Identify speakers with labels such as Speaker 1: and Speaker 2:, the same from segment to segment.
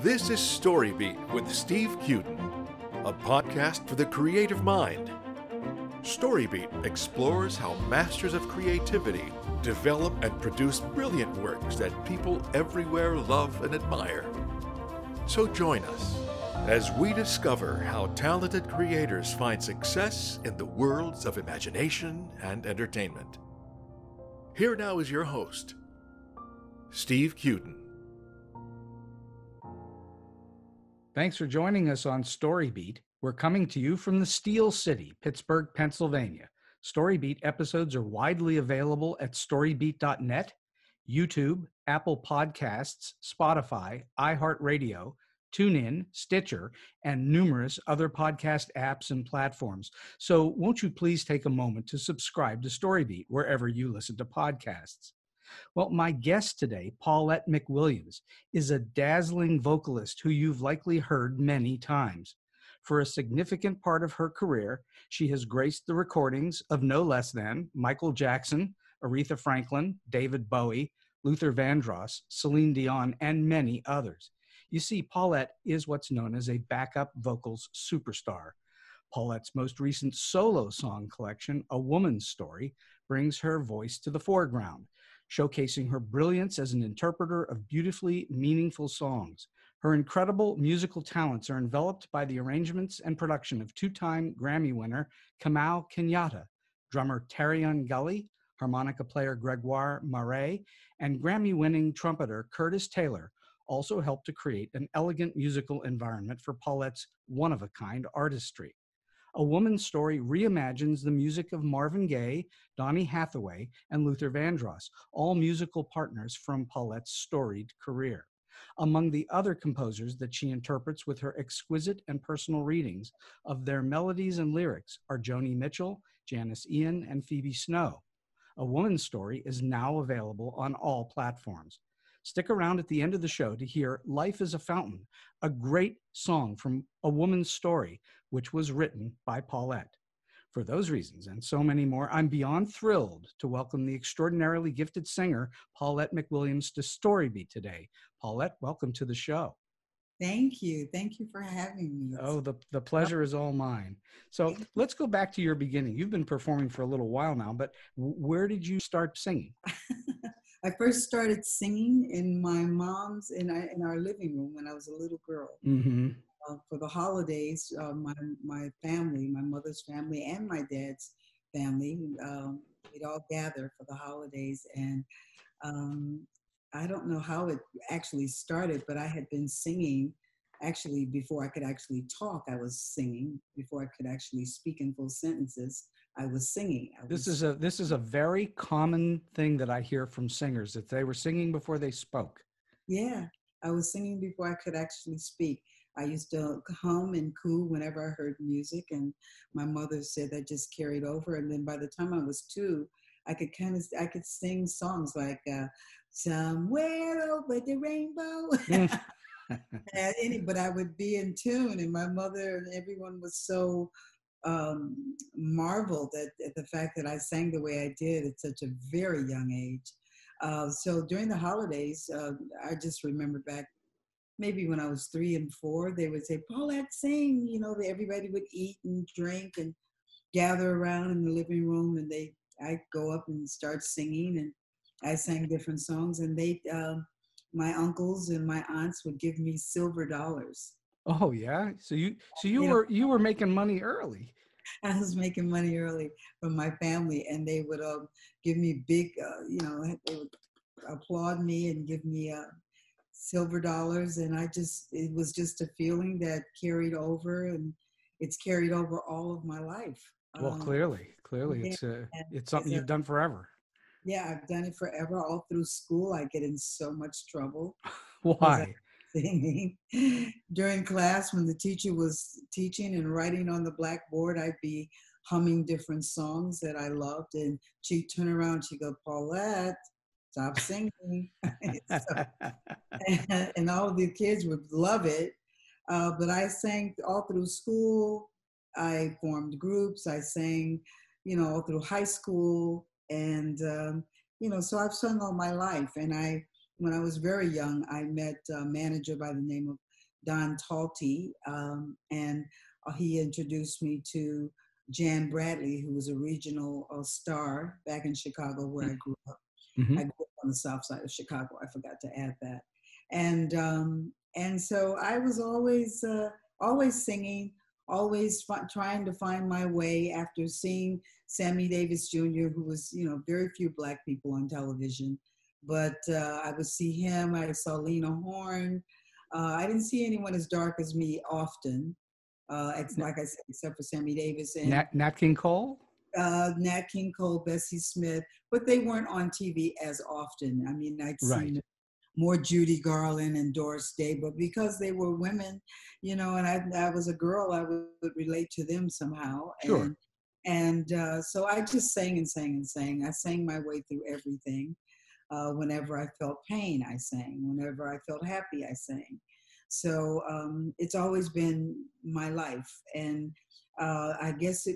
Speaker 1: This is StoryBeat with Steve Cuden, a podcast for the creative mind. StoryBeat explores how masters of creativity develop and produce brilliant works that people everywhere love and admire. So join us as we discover how talented creators find success in the worlds of imagination and entertainment. Here now is your host, Steve Cuden.
Speaker 2: Thanks for joining us on StoryBeat. We're coming to you from the Steel City, Pittsburgh, Pennsylvania. StoryBeat episodes are widely available at storybeat.net, YouTube, Apple Podcasts, Spotify, iHeartRadio, TuneIn, Stitcher, and numerous other podcast apps and platforms. So won't you please take a moment to subscribe to StoryBeat wherever you listen to podcasts. Well, my guest today, Paulette McWilliams, is a dazzling vocalist who you've likely heard many times. For a significant part of her career, she has graced the recordings of no less than Michael Jackson, Aretha Franklin, David Bowie, Luther Vandross, Celine Dion, and many others. You see, Paulette is what's known as a backup vocals superstar. Paulette's most recent solo song collection, A Woman's Story, brings her voice to the foreground, showcasing her brilliance as an interpreter of beautifully meaningful songs. Her incredible musical talents are enveloped by the arrangements and production of two-time Grammy winner Kamau Kenyatta, drummer Terreon Gully, harmonica player Grégoire Maret, and Grammy-winning trumpeter Curtis Taylor also helped to create an elegant musical environment for Paulette's one-of-a-kind artistry. A Woman's Story reimagines the music of Marvin Gaye, Donny, Hathaway, and Luther Vandross, all musical partners from Paulette's storied career. Among the other composers that she interprets with her exquisite and personal readings of their melodies and lyrics are Joni Mitchell, Janis Ian, and Phoebe Snow. A Woman's Story is now available on all platforms. Stick around at the end of the show to hear Life is a Fountain, a great song from A Woman's Story, which was written by Paulette. For those reasons and so many more, I'm beyond thrilled to welcome the extraordinarily gifted singer, Paulette McWilliams, to StoryBeat today. Paulette, welcome to the show.
Speaker 3: Thank you. Thank you for having me.
Speaker 2: Oh, the pleasure is all mine. So let's go back to your beginning. You've been performing for a little while now, but where did you start singing?
Speaker 3: I first started singing in my mom's, in our living room when I was a little girl.
Speaker 2: Mm-hmm.
Speaker 3: For the holidays, my family, my mother's family and my dad's family, we'd all gather for the holidays. And I don't know how it actually started, but I had been singing actually before I could actually talk. I was singing before I could actually speak in full sentences. I was singing.
Speaker 2: This is a very common thing that I hear from singers, that they were singing before they spoke.
Speaker 3: Yeah, I was singing before I could actually speak. I used to hum and coo whenever I heard music, and my mother said that just carried over. And then by the time I was 2, I could sing songs like "Somewhere Over the Rainbow." But I would be in tune, and my mother and everyone was so marveled at the fact that I sang the way I did at such a very young age. So during the holidays, I just remember back maybe when I was 3 and 4, they would say, "Paulette, sing." You know, everybody would eat and drink and gather around in the living room, and I'd go up and start singing, and I sang different songs, and my uncles and my aunts would give me silver dollars.
Speaker 2: Oh yeah, so you were making money early.
Speaker 3: I was making money early from my family, and they would give me big, they would applaud me and give me silver dollars, and it was just a feeling that carried over, and it's carried over all of my life.
Speaker 2: Well, clearly, it's something you've done forever.
Speaker 3: Yeah, I've done it forever. All through school, I get in so much trouble.
Speaker 2: Why?
Speaker 3: Singing. During class, when the teacher was teaching and writing on the blackboard, I'd be humming different songs that I loved, and she'd turn around and she'd go, "Paulette, stop singing." And all of the kids would love it. But I sang all through school. I formed groups. I sang, all through high school. And, so I've sung all my life. And when I was very young, I met a manager by the name of Don Talty, and he introduced me to Jan Bradley, who was a regional star back in Chicago, where I grew up.
Speaker 2: Mm-hmm.
Speaker 3: I grew up on the south side of Chicago. I forgot to add that. And so I was always singing, always trying to find my way after seeing Sammy Davis Jr., who was, very few Black people on television. But I would see him. I saw Lena Horne. I didn't see anyone as dark as me often, like I said, except for Sammy Davis and
Speaker 2: Nat King Cole.
Speaker 3: Nat King Cole, Bessie Smith, but they weren't on TV as often. I mean, I'd seen more Judy Garland and Doris Day, but because they were women, and I was a girl, I would relate to them somehow.
Speaker 2: Sure.
Speaker 3: And so I just sang and sang and sang. I sang my way through everything. Whenever I felt pain, I sang. Whenever I felt happy, I sang. So it's always been my life. And I guess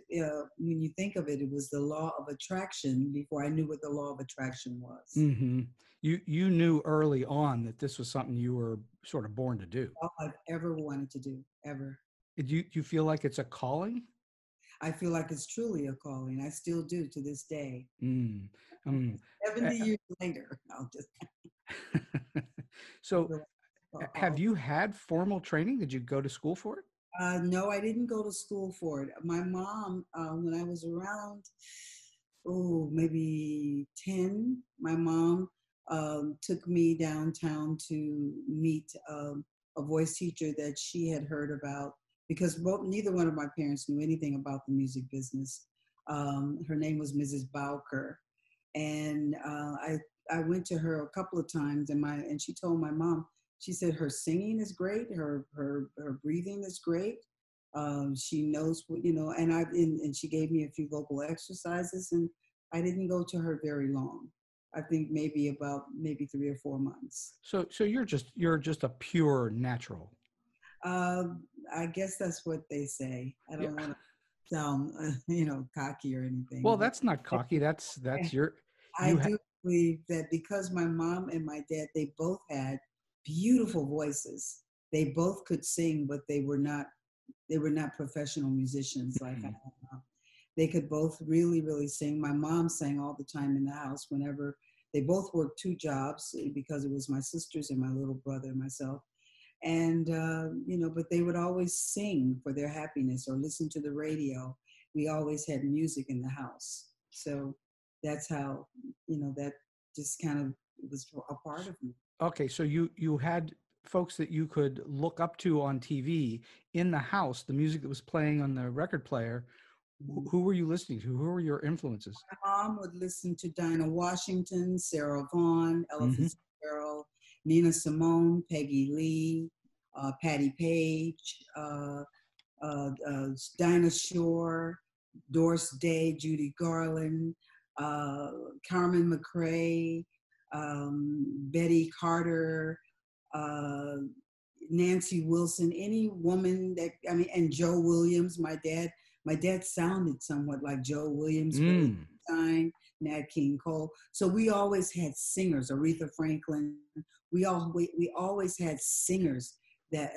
Speaker 3: when you think of it, it was the law of attraction before I knew what the law of attraction was.
Speaker 2: Mm-hmm. You knew early on that this was something you were sort of born to do.
Speaker 3: All I've ever wanted to do, ever.
Speaker 2: Do you feel like it's a calling?
Speaker 3: I feel like it's truly a calling. I still do to this day. 70 years later. I'll just.
Speaker 2: So, have you had formal training? Did you go to school for it?
Speaker 3: No, I didn't go to school for it. My mom, when I was around, maybe 10, my mom took me downtown to meet a voice teacher that she had heard about, because neither one of my parents knew anything about the music business. Her name was Mrs. Bowker. And I went to her a couple of times, and she told my mom, she said her singing is great, her breathing is great. She knows what, and she gave me a few vocal exercises, and I didn't go to her very long. I think maybe 3 or 4 months.
Speaker 2: So you're just a pure natural.
Speaker 3: I guess that's what they say. I don't want to sound, cocky or anything.
Speaker 2: Well, that's not cocky. That's your.
Speaker 3: I do believe that because my mom and my dad, they both had beautiful voices. They both could sing, but they were not professional musicians like I am. They could both really, really sing. My mom sang all the time in the house whenever they both worked 2 jobs, because it was my sisters and my little brother and myself. And, but they would always sing for their happiness or listen to the radio. We always had music in the house. So that's how, that just kind of was a part of me.
Speaker 2: Okay, so you had folks that you could look up to on TV in the house, the music that was playing on the record player. Who were you listening to? Who were your influences?
Speaker 3: My mom would listen to Dinah Washington, Sarah Vaughan, Ella Fitzgerald, Nina Simone, Peggy Lee, Patti Page, Dinah Shore, Doris Day, Judy Garland, Carmen McRae, Betty Carter, Nancy Wilson, any woman and Joe Williams. My dad sounded somewhat like Joe Williams, Nat King Cole. So we always had singers, Aretha Franklin. We always had singers that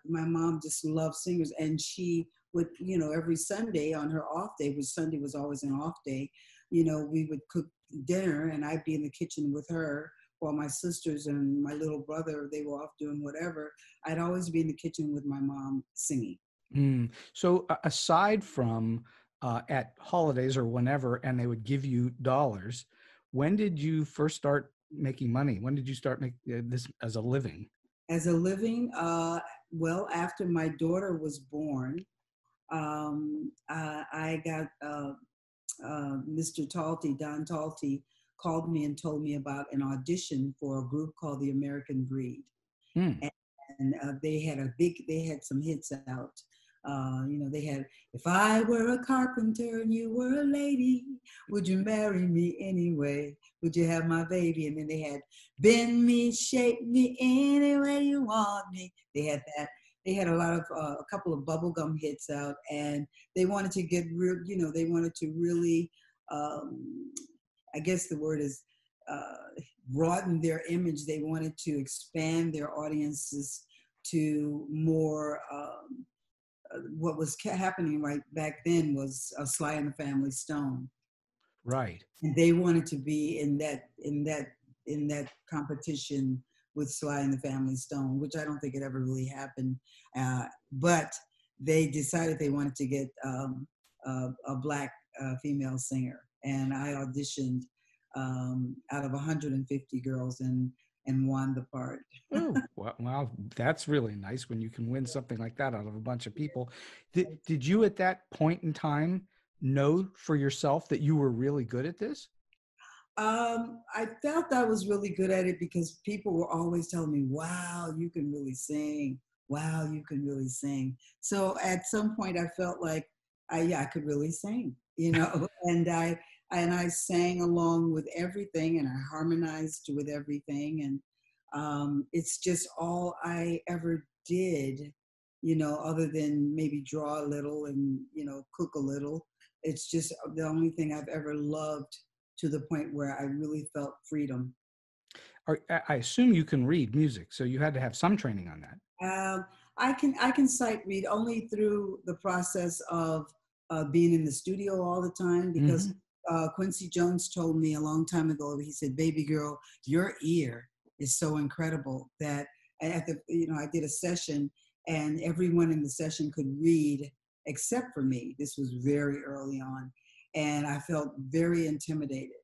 Speaker 3: my mom just loved singers, and she would, every Sunday on her off day, which Sunday was always an off day, we would cook dinner, and I'd be in the kitchen with her while my sisters and my little brother, they were off doing whatever. I'd always be in the kitchen with my mom singing.
Speaker 2: So aside from at holidays or whenever, and they would give you dollars, when did you first start making money? When did you start making this as a living?
Speaker 3: As a living, well, after my daughter was born, I got Mr. Talty, Don Talty, called me and told me about an audition for a group called the American Breed. And they had some hits out. They had, if I were a carpenter and you were a lady, would you marry me anyway? Would you have my baby? And then they had, bend me, shape me any way you want me. They had that. They had a couple of bubblegum hits out, and they wanted to get real, they wanted to really, I guess the word is broaden their image. They wanted to expand their audiences to more, what was happening right back then was Sly and the Family Stone.
Speaker 2: Right.
Speaker 3: And they wanted to be in that competition with Sly and the Family Stone, which I don't think it ever really happened. But they decided they wanted to get a black female singer, and I auditioned out of 150 girls and won the part.
Speaker 2: Oh, wow, that's really nice when you can win something like that out of a bunch of people. Did you at that point in time know for yourself that you were really good at this?
Speaker 3: I felt I was really good at it because people were always telling me, wow, you can really sing. Wow, you can really sing. So at some point I felt like I could really sing, and I sang along with everything, and I harmonized with everything. And it's just all I ever did, other than maybe draw a little and, cook a little. It's just the only thing I've ever loved, to the point where I really felt freedom.
Speaker 2: I assume you can read music, so you had to have some training on that.
Speaker 3: I can sight read only through the process of being in the studio all the time, because Quincy Jones told me a long time ago. He said, "Baby girl, your ear is so incredible that I did a session, and everyone in the session could read except for me." This was very early on. And I felt very intimidated.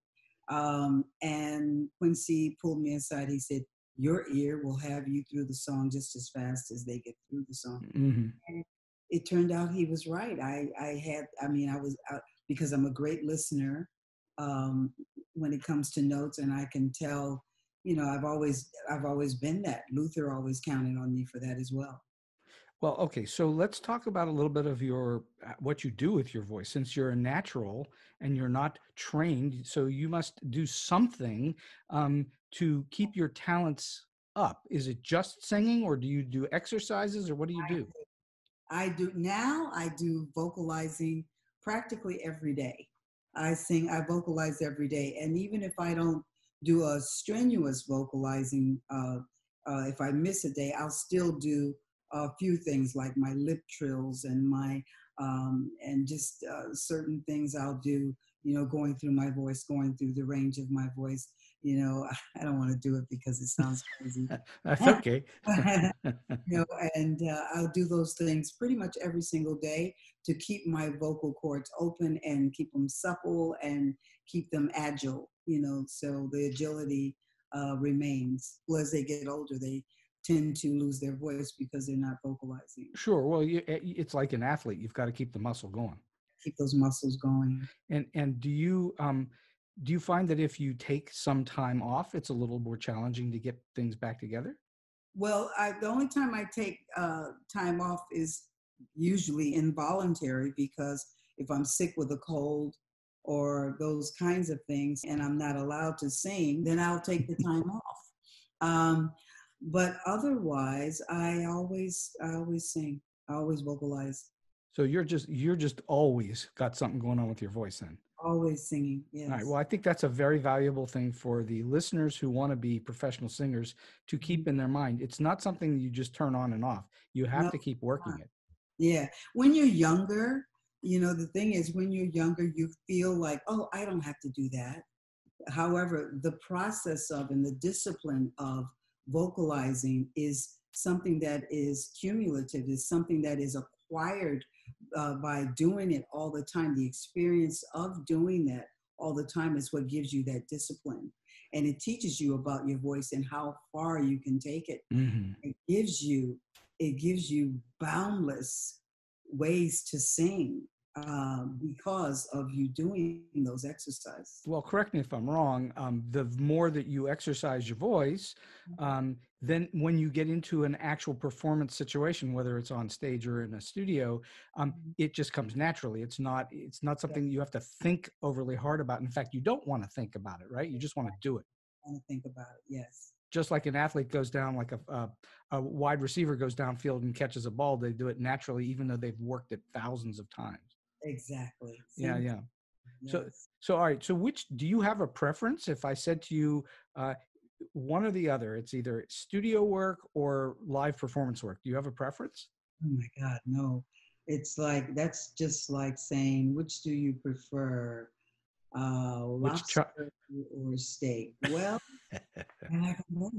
Speaker 3: And Quincy pulled me aside. He said, "Your ear will have you through the song just as fast as they get through the song." And it turned out he was right. Because I'm a great listener when it comes to notes, and I can tell, I've always been that. Luther always counted on me for that as well.
Speaker 2: Well, okay, so let's talk about a little bit of what you do with your voice, since you're a natural and you're not trained. So you must do something to keep your talents up. Is it just singing, or do you do exercises, or what do you do?
Speaker 3: I do vocalizing practically every day. I vocalize every day. And even if I don't do a strenuous vocalizing, if I miss a day, I'll still do a few things like my lip trills and certain things I'll do, going through my voice, going through the range of my voice. I don't want to do it because it sounds crazy.
Speaker 2: That's okay.
Speaker 3: And I'll do those things pretty much every single day to keep my vocal cords open and keep them supple and keep them agile, so the agility remains. Well, as they get older, they tend to lose their voice because they're not vocalizing.
Speaker 2: Sure. Well, it's like an athlete. You've got to keep the muscle going.
Speaker 3: Keep those muscles going.
Speaker 2: And do you find that if you take some time off, it's a little more challenging to get things back together?
Speaker 3: Well, the only time I take time off is usually involuntary, because if I'm sick with a cold or those kinds of things and I'm not allowed to sing, then I'll take the time off. But otherwise, I always sing. I always vocalize.
Speaker 2: So you're just always got something going on with your voice then.
Speaker 3: Always singing, yes.
Speaker 2: All right. Well, I think that's a very valuable thing for the listeners who want to be professional singers to keep in their mind. It's not something that you just turn on and off. You have to keep working it.
Speaker 3: Yeah. When you're younger, the thing is, when you're younger, you feel like, oh, I don't have to do that. However, the process of and the discipline of vocalizing is something that is cumulative, is something that is acquired by doing it all the time. The experience of doing that all the time is what gives you that discipline. And it teaches you about your voice and how far you can take it. It gives you boundless ways to sing because of you doing those exercises.
Speaker 2: Well, correct me if I'm wrong. The more that you exercise your voice, then when you get into an actual performance situation, whether it's on stage or in a studio, it just comes naturally. It's not something you have to think overly hard about. In fact, you don't want to think about it, right? You just want to do it.
Speaker 3: I want to think about it, yes.
Speaker 2: Just like an athlete goes down, like a wide receiver goes downfield and catches a ball, they do it naturally, even though they've worked it thousands of times.
Speaker 3: Exactly.
Speaker 2: Yeah.
Speaker 3: Yes.
Speaker 2: So all right. So do you have a preference? If I said to you, one or the other. It's either studio work or live performance work. Do you have a preference?
Speaker 3: Oh my God, no. It's like, that's just like saying, which do you prefer, lobster or steak? Well, I like them both.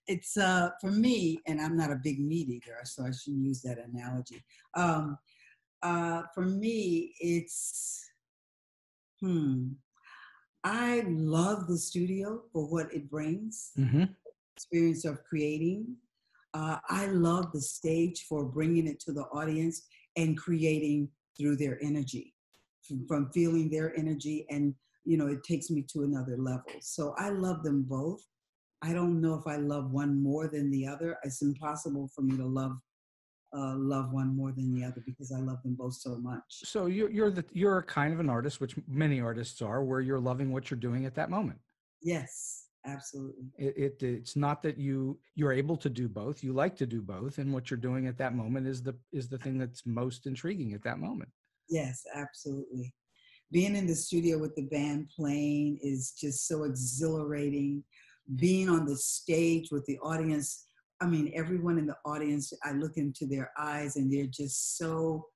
Speaker 3: It's for me, and I'm not a big meat eater, so I shouldn't use that analogy. For me, it's, I love the studio for what it brings, experience of creating. I love the stage for bringing it to the audience and creating through their energy, from feeling their energy, and it takes me to another level. So I love them both. I don't know if I love one more than the other. It's impossible for me to love one more than the other because I love them both so much.
Speaker 2: So you're kind of an artist, which many artists are, where you're loving what you're doing at that moment.
Speaker 3: Yes, absolutely.
Speaker 2: It's not that you're able to do both. You like to do both, and what you're doing at that moment is the thing that's most intriguing at that moment.
Speaker 3: Yes, absolutely. Being in the studio with the band playing is just so exhilarating. Being on the stage with the audience, I mean, everyone in the audience, I look into their eyes and they're just so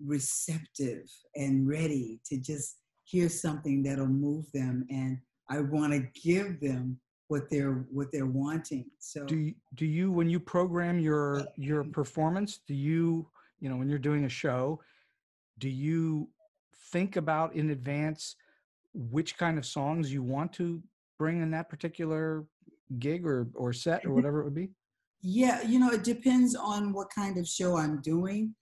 Speaker 3: receptive and ready to just hear something that'll move them. And I want to give them what they're wanting. So
Speaker 2: do you, when you program your performance, do you, when you're doing a show, do you think about in advance which kind of songs you want to bring in that particular gig or set or whatever it would be?
Speaker 3: Yeah, it depends on what kind of show I'm doing.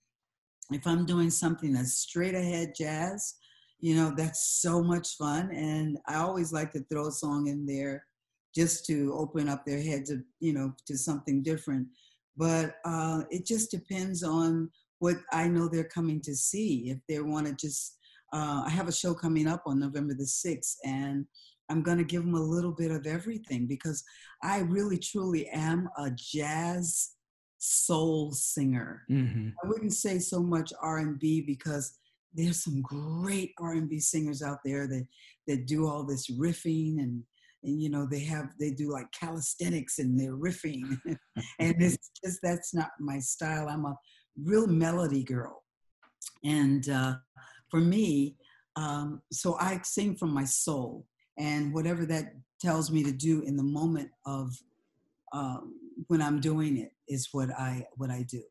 Speaker 3: If I'm doing something that's straight ahead jazz, that's so much fun. And I always like to throw a song in there just to open up their heads, to something different. But it just depends on what I know they're coming to see. If they want to just, I have a show coming up on November the 6th, and I'm going to give them a little bit of everything because I really, truly am a jazz soul singer. I wouldn't say so much R&B because there's some great R&B singers out there that do all this riffing and they do like calisthenics and they're riffing and it's just, that's not my style. I'm a real melody girl. And for me, so I sing from my soul, and whatever that tells me to do in the moment of when I'm doing it is what I do.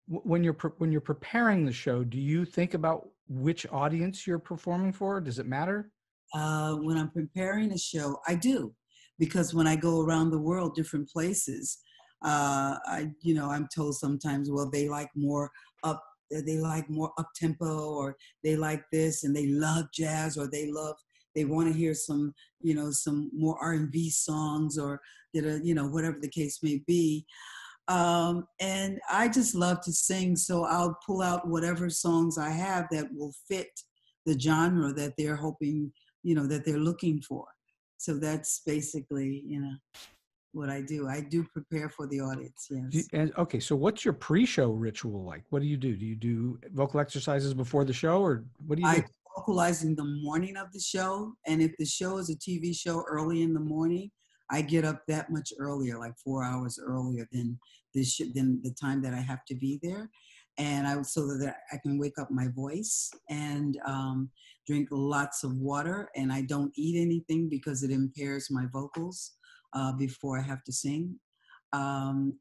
Speaker 2: When you're preparing the show, do you think about which audience you're performing for? Does it matter?
Speaker 3: When I'm preparing a show, I do, because when I go around the world, different places, I'm told sometimes, well, they like more up tempo, or they like this, and they love jazz, or they want to hear some more R&B songs, or whatever the case may be. And I just love to sing, so I'll pull out whatever songs I have that will fit the genre that they're hoping, that they're looking for. So that's basically, what I do. I do prepare for the audience, yes.
Speaker 2: And okay, so what's your pre-show ritual like? What do you do? Do you do vocal exercises before the show, or what do you do?
Speaker 3: I vocalize in the morning of the show, and if the show is a TV show early in the morning, I get up that much earlier, like 4 hours earlier than the time that I have to be there, and so that I can wake up my voice and drink lots of water, and I don't eat anything because it impairs my vocals before I have to sing, and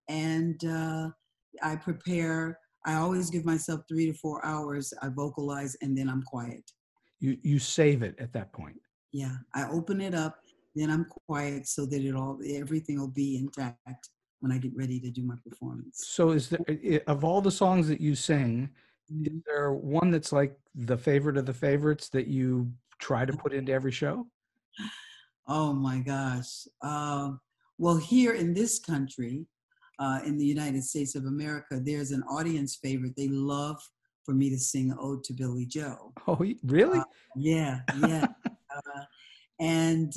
Speaker 3: I prepare. I always give myself 3 to 4 hours. I vocalize, and then I'm quiet.
Speaker 2: You save it at that point.
Speaker 3: Yeah, I open it up, then I'm quiet so that everything will be intact when I get ready to do my performance.
Speaker 2: So is there, of all the songs that you sing, is there one that's like the favorite of the favorites that you try to put into every show?
Speaker 3: Oh my gosh. Well, here in this country, in the United States of America, there's an audience favorite. They love for me to sing Ode to Billy Joe.
Speaker 2: Oh, really?
Speaker 3: Yeah. And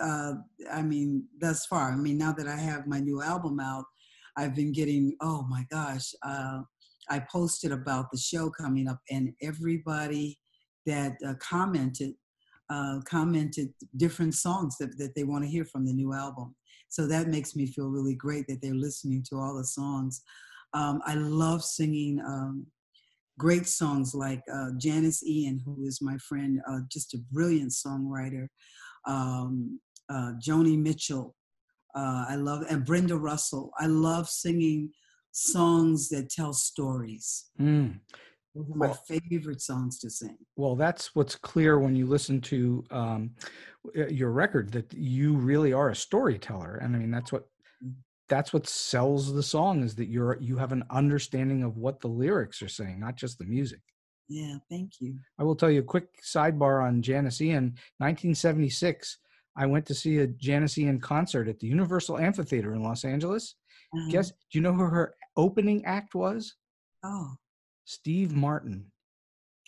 Speaker 3: I mean, thus far, now that I have my new album out, I've been getting, oh my gosh, I posted about the show coming up, and everybody that commented commented different songs that they want to hear from the new album. So that makes me feel really great that they're listening to all the songs. I love singing great songs like Janis Ian, who is my friend, just a brilliant songwriter. Joni Mitchell, I love, and Brenda Russell. I love singing songs that tell stories. Those are my favorite songs to sing.
Speaker 2: Well, that's what's clear when you listen to your record, that you really are a storyteller. And I mean, that's what sells the song, is that you have an understanding of what the lyrics are saying, not just the music.
Speaker 3: Yeah, thank you.
Speaker 2: I will tell you a quick sidebar on Janis Ian. 1976, I went to see a Janis Ian concert at the Universal Amphitheater in Los Angeles. Guess, do you know who her opening act was?
Speaker 3: Oh.
Speaker 2: Steve Martin.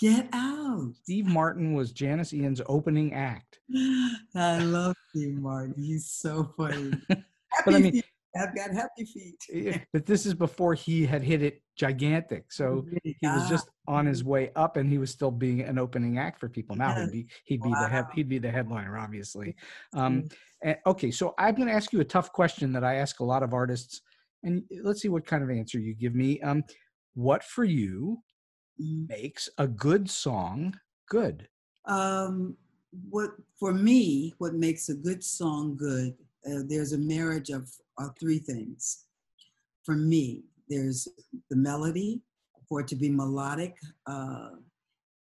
Speaker 3: Get out.
Speaker 2: Steve Martin was Janis Ian's opening act.
Speaker 3: I love Steve Martin. He's so funny.
Speaker 2: But I mean,
Speaker 3: I've got happy feet.
Speaker 2: But this is before he had hit it gigantic. So he was just on his way up, and he was still being an opening act for people. Now he'd be the headliner, obviously. Okay, so I'm going to ask you a tough question that I ask a lot of artists, and let's see what kind of answer you give me. What for you makes a good song good?
Speaker 3: What makes a good song good? There's a marriage of three things. For me, there's the melody, for it to be melodic,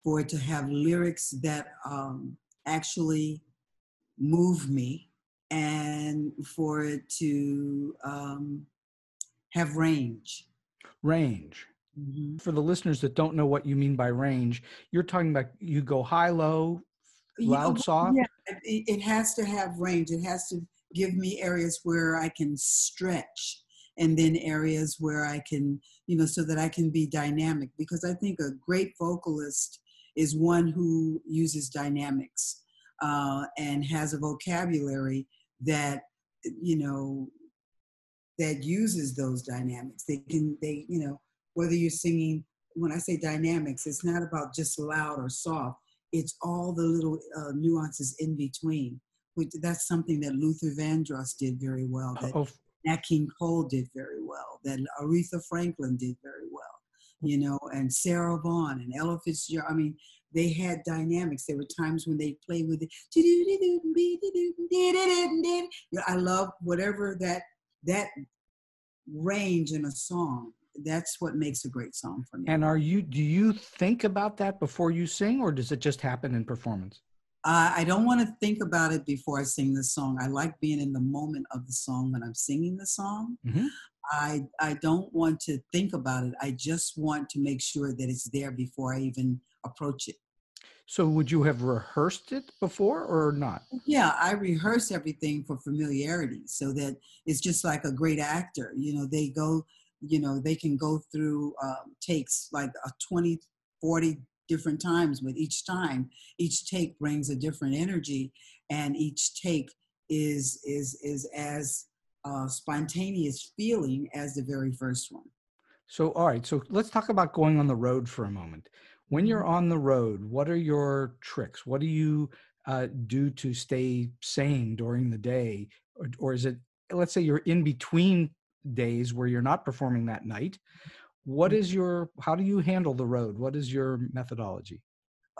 Speaker 3: for it to have lyrics that actually move me, and for it to have range.
Speaker 2: Range. Mm-hmm. For the listeners that don't know what you mean by range, you're talking about you go high, low, loud, soft?
Speaker 3: Yeah, it has to have range. It has to give me areas where I can stretch, and then areas where I can, so that I can be dynamic. Because I think a great vocalist is one who uses dynamics and has a vocabulary that, that uses those dynamics. Whether you're singing, when I say dynamics, it's not about just loud or soft. It's all the little nuances in between. That's something that Luther Vandross did very well, that Nat King Cole did very well, that Aretha Franklin did very well, and Sarah Vaughan and Ella Fitzgerald. I mean, they had dynamics. There were times when they played with it. I love whatever that range in a song. That's what makes a great song for me.
Speaker 2: And do you think about that before you sing, or does it just happen in performance?
Speaker 3: I don't want to think about it before I sing the song. I like being in the moment of the song when I'm singing the song. Mm-hmm. I don't want to think about it. I just want to make sure that it's there before I even approach it.
Speaker 2: So would you have rehearsed it before or not?
Speaker 3: Yeah, I rehearse everything for familiarity, so that it's just like a great actor. They can go through takes like 20, 40 different times, but each take brings a different energy, and each take is as spontaneous feeling as the very first one.
Speaker 2: So, all right. So let's talk about going on the road for a moment. When you're on the road, what are your tricks? What do you do to stay sane during the day? Or is it, let's say you're in between days where you're not performing that night. How do you handle the road? What is your methodology?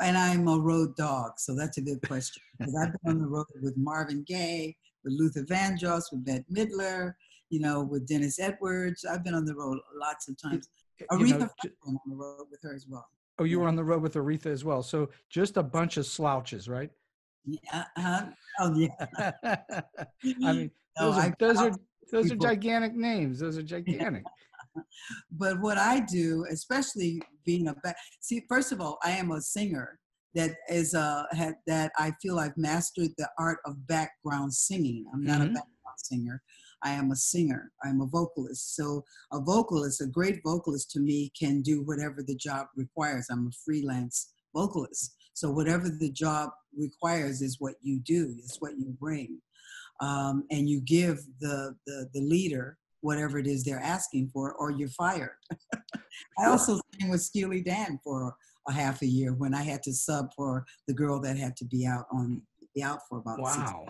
Speaker 3: And I'm a road dog, so that's a good question. Because I've been on the road with Marvin Gaye, with Luther Vandross, with Bette Midler, with Dennis Edwards. I've been on the road lots of times. Aretha Franklin, on the road with her as well.
Speaker 2: Oh, you were on the road with Aretha as well. So just a bunch of slouches, right?
Speaker 3: Yeah. Oh, yeah.
Speaker 2: I mean, those are gigantic names. Those are gigantic.
Speaker 3: But what I do, especially being first of all, I am a singer that I feel I've mastered the art of background singing. I'm not a background singer. I am a singer. I'm a vocalist. So a great vocalist to me can do whatever the job requires. I'm a freelance vocalist. So whatever the job requires is what you do, is what you bring. And you give the leader whatever it is they're asking for, or you're fired. I also sang with Steely Dan for a half a year when I had to sub for the girl that had to be out for about 6.
Speaker 2: Wow.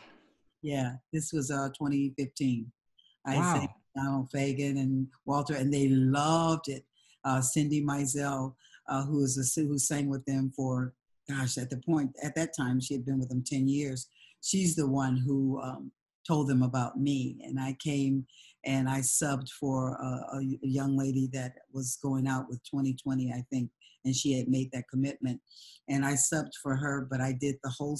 Speaker 3: Yeah, this was 2015. I sang
Speaker 2: Wow.
Speaker 3: Donald Fagen and Walter, and they loved it. Cindy Mizell, who sang with them for, gosh, at that time, she had been with them 10 years. She's the one who told them about me. And I came and I subbed for a young lady that was going out with 2020, I think, and she had made that commitment. And I subbed for her, but I did the whole,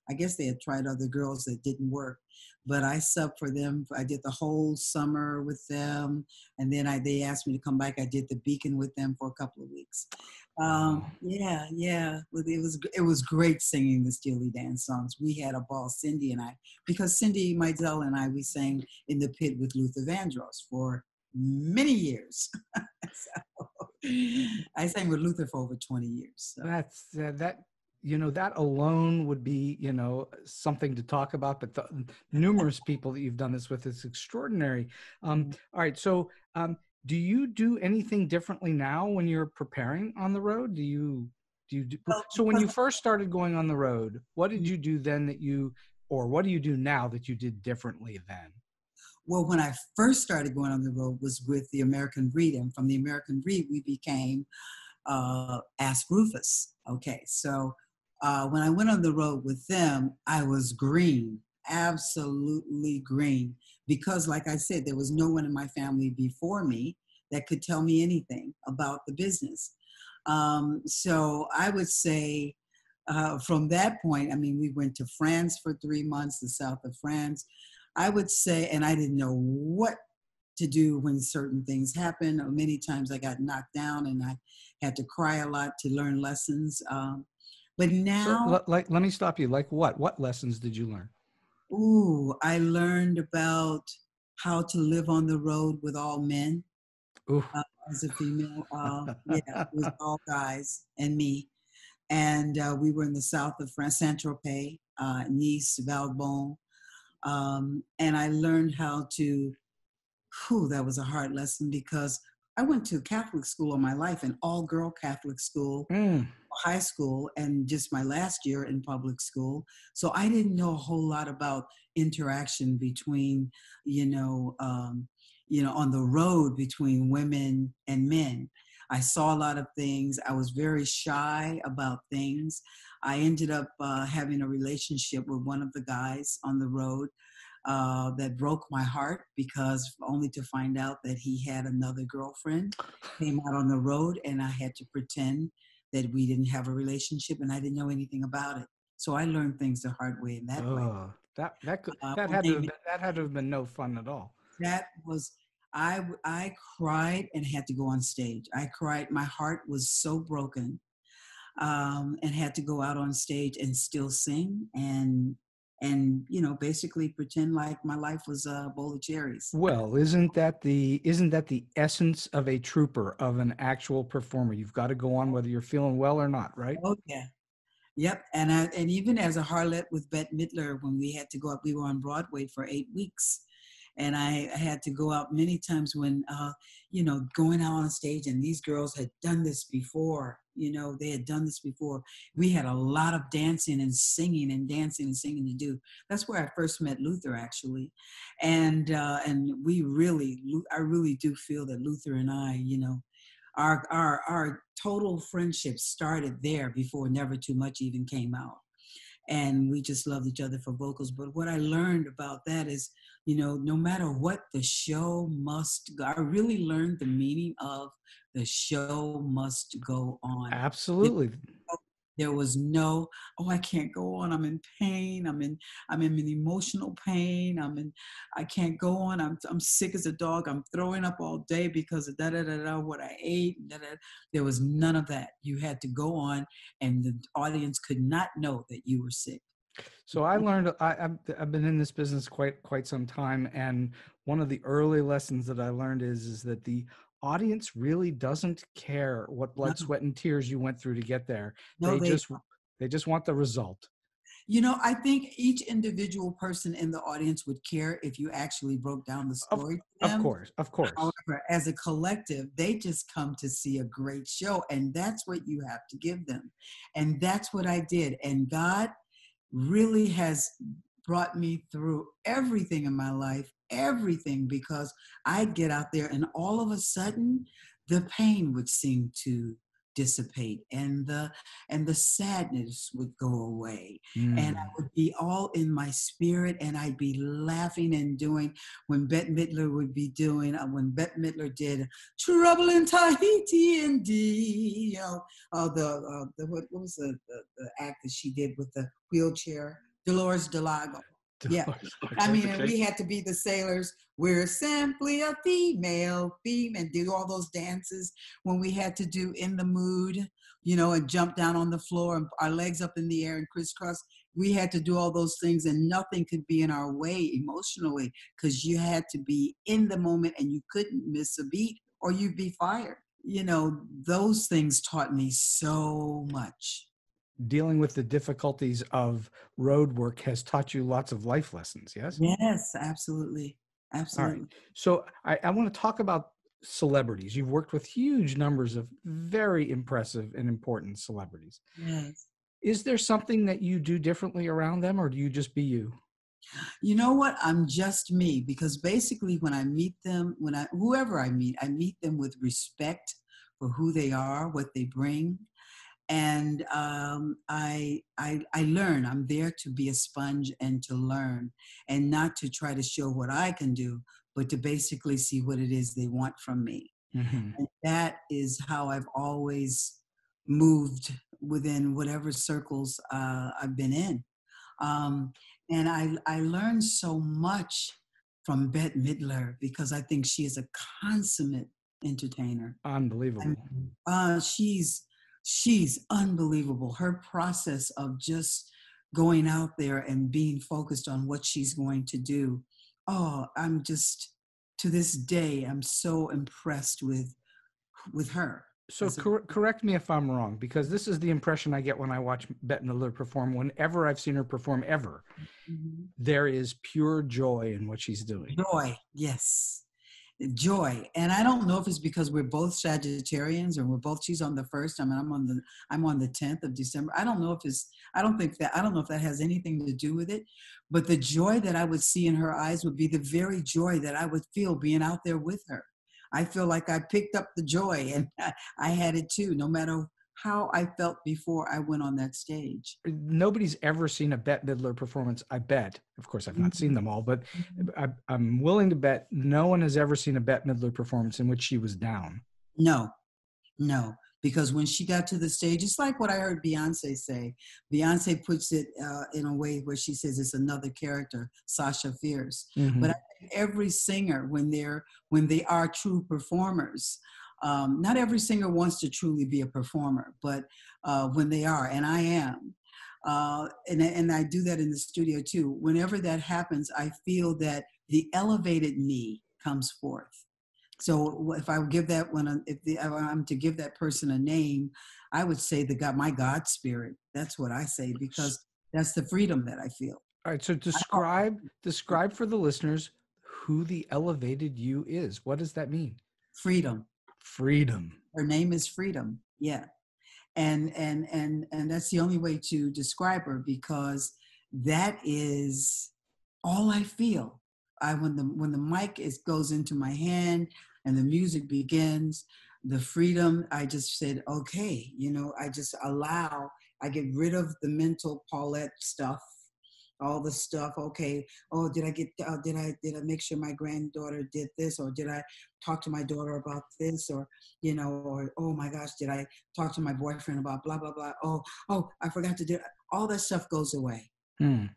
Speaker 3: I guess they had tried other girls that didn't work, but I subbed for them. I did the whole summer with them. And then they asked me to come back. I did the Beacon with them for a couple of weeks. Yeah. It was great singing the Steely Dan songs. We had a ball, Cindy and I, because Cindy Mizell and I, we sang in the pit with Luther Vandross for many years. So, I sang with Luther for over 20 years. So.
Speaker 2: That's that. That alone would be, something to talk about, but the numerous people that you've done this with is extraordinary. All right. So, do you do anything differently now when you're preparing on the road? So when you first started going on the road, what did you do then or what do you do now that you did differently then?
Speaker 3: Well, when I first started going on the road was with the American Breed, and from the American Breed, we became Ask Rufus. Okay. So, when I went on the road with them, I was green, absolutely green, because like I said, there was no one in my family before me that could tell me anything about the business. So I would say from that point, I mean, we went to France for 3 months, the south of France. I would say, and I didn't know what to do when certain things happened. Many times I got knocked down and I had to cry a lot to learn lessons. But now,
Speaker 2: so, let me stop you. Like what? What lessons did you learn?
Speaker 3: I learned about how to live on the road with all men. As a female. Yeah, it was all guys and me. And we were in the south of France, Saint-Tropez, Nice, Valbonne. And I learned how to, that was a hard lesson because I went to Catholic school all my life, an all-girl Catholic school, high school, and just my last year in public school. So I didn't know a whole lot about interaction between, on the road between women and men. I saw a lot of things. I was very shy about things. I ended up having a relationship with one of the guys on the road that broke my heart, because only to find out that he had another girlfriend. Came out on the road and I had to pretend that we didn't have a relationship, and I didn't know anything about it. So I learned things the hard way in that way.
Speaker 2: That had to have been no fun at all.
Speaker 3: That was, I cried and had to go on stage. I cried. My heart was so broken, and had to go out on stage and still sing and basically pretend like my life was a bowl of cherries.
Speaker 2: Well, isn't that the essence of a trooper, of an actual performer? You've got to go on whether you're feeling well or not, right?
Speaker 3: Oh yeah. Yep. And even as a harlot with Bette Midler, when we had to go up, we were on Broadway for 8 weeks. And I had to go out many times when, going out on stage, and these girls had done this before, they had done this before. We had a lot of dancing and singing to do. That's where I first met Luther, actually. And I really do feel that Luther and I, our total friendship started there before Never Too Much even came out. And we just loved each other for vocals. But what I learned about that is, no matter what, the show must go. I really learned the meaning of the show must go on.
Speaker 2: Absolutely.
Speaker 3: There was no, I can't go on. I'm in pain. I'm in emotional pain. I can't go on. I'm sick as a dog. I'm throwing up all day because of what I ate. There was none of that. You had to go on, and the audience could not know that you were sick.
Speaker 2: So I learned, I've been in this business quite some time. And one of the early lessons that I learned is that the audience really doesn't care what blood, sweat, and tears you went through to get there. They just want the result.
Speaker 3: I think each individual person in the audience would care if you actually broke down the
Speaker 2: Of,
Speaker 3: story to
Speaker 2: of
Speaker 3: them.
Speaker 2: course, of course.
Speaker 3: However, as a collective, they just come to see a great show, and that's what you have to give them. And that's what I did. And God really has brought me through everything in my life, everything, because I'd get out there and all of a sudden the pain would seem to dissipate and the sadness would go away, and I would be all in my spirit, and I'd be laughing and doing when Bette Midler would be doing when Bette Midler did Trouble in Tahiti indeed, what was the act that she did with the wheelchair, Dolores Delago. Yeah, I mean, and we had to be the sailors. We're simply a female, and do all those dances when we had to do In the Mood, and jump down on the floor and our legs up in the air and crisscross. We had to do all those things, and nothing could be in our way emotionally because you had to be in the moment and you couldn't miss a beat or you'd be fired. Those things taught me so much.
Speaker 2: Dealing with the difficulties of road work has taught you lots of life lessons, yes?
Speaker 3: Yes, absolutely. Absolutely.
Speaker 2: All right. So I want to talk about celebrities. You've worked with huge numbers of very impressive and important celebrities.
Speaker 3: Yes.
Speaker 2: Is there something that you do differently around them, or do you just be you?
Speaker 3: You know what? I'm just me, because basically when I meet them, whoever I meet them with respect for who they are, what they bring. And I learn. I'm there to be a sponge and to learn, and not to try to show what I can do, but to basically see what it is they want from me.
Speaker 2: Mm-hmm.
Speaker 3: And that is how I've always moved within whatever circles I've been in. And I learned so much from Bette Midler, because I think she is a consummate entertainer.
Speaker 2: Unbelievable.
Speaker 3: She's unbelievable. Her process of just going out there and being focused on what she's going to do. Oh, I'm just, to this day, I'm so impressed with her.
Speaker 2: So correct me if I'm wrong, because this is the impression I get when I watch Bette Midler perform. Whenever I've seen her perform ever, there is pure joy in what she's doing.
Speaker 3: Joy, yes. Joy. And I don't know if it's because we're both Sagittarians, or she's on the 1st. I mean, I'm on the 10th of December. I don't know if that has anything to do with it, but the joy that I would see in her eyes would be the very joy that I would feel being out there with her. I feel like I picked up the joy, and I had it too, no matter how I felt before I went on that stage.
Speaker 2: Nobody's ever seen a Bette Midler performance, I bet. Of course, I've not seen them all, but I'm willing to bet no one has ever seen a Bette Midler performance in which she was down.
Speaker 3: No, because when she got to the stage, it's like what I heard Beyonce say. Beyonce puts it in a way where she says it's another character, Sasha Fierce.
Speaker 2: Mm-hmm.
Speaker 3: But I think every singer, when they are true performers, not every singer wants to truly be a performer, but when they are, and I am, and I do that in the studio too. Whenever that happens, I feel that the elevated me comes forth. So if I would give that one, if I'm to give that person a name, I would say my God spirit. That's what I say, because that's the freedom that I feel.
Speaker 2: All right. So describe for the listeners who the elevated you is. What does that mean?
Speaker 3: Freedom. Her name is Freedom. Yeah. And that's the only way to describe her, because that is all I feel. When the mic goes into my hand and the music begins, the freedom, I just said, okay, I just allow, I get rid of the mental Paulette stuff, all the stuff. Okay. Oh, did I make sure my granddaughter did this? Or did I talk to my daughter about this? Or, or, oh my gosh, did I talk to my boyfriend about blah, blah, blah? Oh, I forgot to do it. All that stuff goes away. And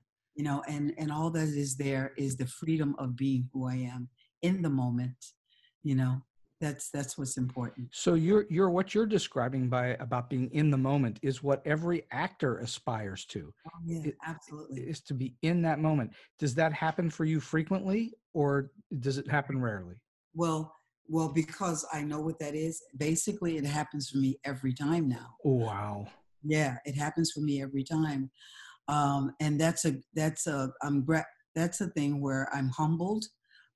Speaker 3: all that is there is the freedom of being who I am in the moment. That's what's important.
Speaker 2: So you're what you're describing about being in the moment is what every actor aspires to.
Speaker 3: Oh, yeah, absolutely.
Speaker 2: Is to be in that moment. Does that happen for you frequently, or does it happen rarely?
Speaker 3: Well, because I know what that is. Basically, it happens for me every time now.
Speaker 2: Oh, wow.
Speaker 3: Yeah, it happens for me every time. And that's a thing where I'm humbled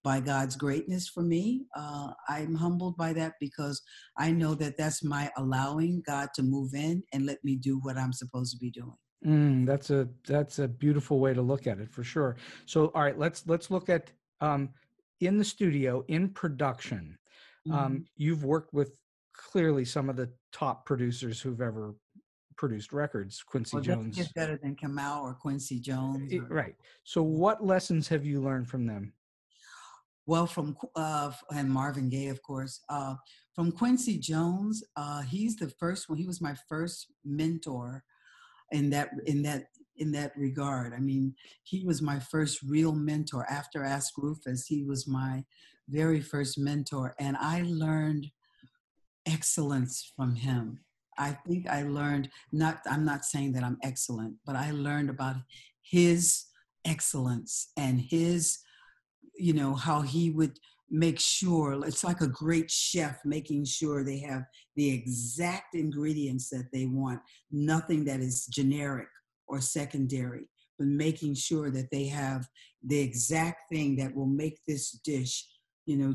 Speaker 3: by God's greatness for me. I'm humbled by that because I know that that's my allowing God to move in and let me do what I'm supposed to be doing.
Speaker 2: That's a beautiful way to look at it, for sure. So, all right, let's look at in the studio, in production.
Speaker 3: Mm-hmm.
Speaker 2: You've worked with clearly some of the top producers who've ever produced records, Quincy
Speaker 3: Well, doesn't
Speaker 2: Jones.
Speaker 3: get better than Kamau or Quincy Jones.
Speaker 2: Right. So, what lessons have you learned from them?
Speaker 3: Well, and Marvin Gaye, of course. From Quincy Jones, he's the first one. He was my first mentor in that regard. I mean, he was my first real mentor. After Ask Rufus, he was my very first mentor, and I learned excellence from him. I think I learned, I'm not saying that I'm excellent, but I learned about his excellence and his, how he would make sure, it's like a great chef making sure they have the exact ingredients that they want, nothing that is generic or secondary, but making sure that they have the exact thing that will make this dish,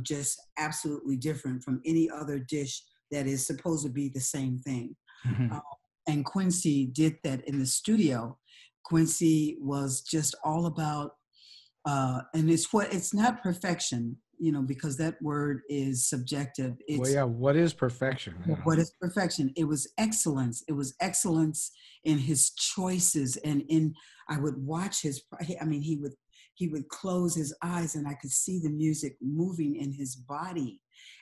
Speaker 3: just absolutely different from any other dish that is supposed to be the same thing.
Speaker 2: Mm-hmm.
Speaker 3: And Quincy did that in the studio. Quincy was just all about, and it's not perfection, because that word is subjective.
Speaker 2: What is perfection?
Speaker 3: What is perfection? It was excellence. It was excellence in his choices, and I would watch he would close his eyes and I could see the music moving in his body,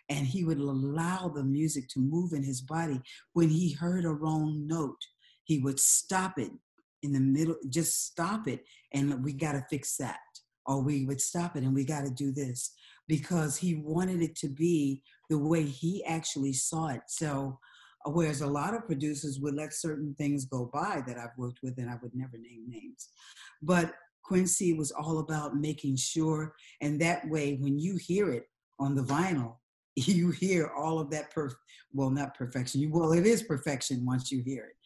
Speaker 3: and he would allow the music to move in his body. When he heard a wrong note, he would stop it in the middle, just stop it, and we got to fix that. Or we would stop it and we got to do this, because he wanted it to be the way he actually saw it. So whereas a lot of producers would let certain things go by that I've worked with, and I would never name names. But Quincy was all about making sure, and that way when you hear it on the vinyl, you hear all of that, not perfection. It is perfection once you hear it,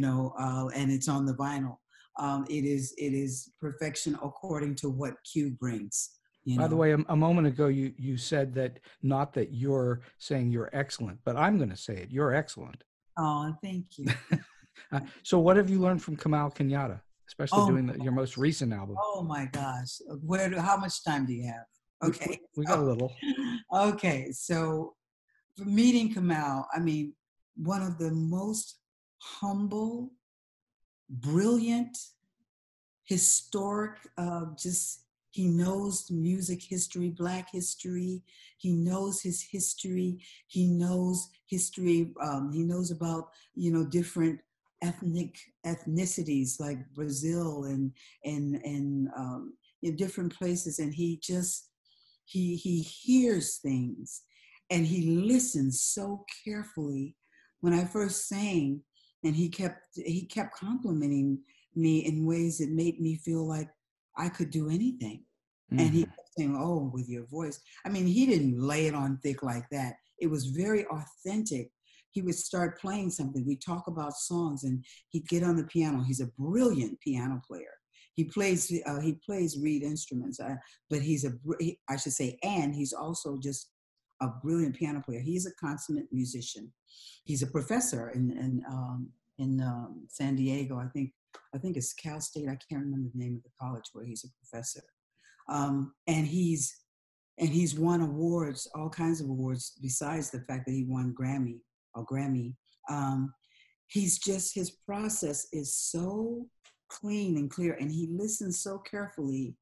Speaker 3: and it's on the vinyl. It is perfection according to what Q brings.
Speaker 2: By the way, a moment ago, you said that, not that you're saying you're excellent, but I'm going to say it. You're excellent.
Speaker 3: Oh, thank you.
Speaker 2: So what have you learned from Kamau Kenyatta, especially doing your most recent album?
Speaker 3: Oh my gosh. How much time do you have? Okay.
Speaker 2: We got a little.
Speaker 3: Okay. So for meeting Kamau, one of the most humble, brilliant, historic, he knows music history, Black history. He knows his history. He knows history. He knows about, different ethnicities like Brazil and in different places. And he hears things and he listens so carefully. When I first sang, and he kept complimenting me in ways that made me feel like I could do anything. Mm-hmm. And he kept saying, "Oh, with your voice." He didn't lay it on thick like that. It was very authentic. He would start playing something. We'd talk about songs, and he'd get on the piano. He's a brilliant piano player. He plays reed instruments, but he's also just a brilliant piano player. He's a consummate musician. He's a professor in San Diego. I think it's Cal State. I can't remember the name of the college where he's a professor. And he's won awards, all kinds of awards, besides the fact that he won Grammy. His process is so clean and clear, and he listens so carefully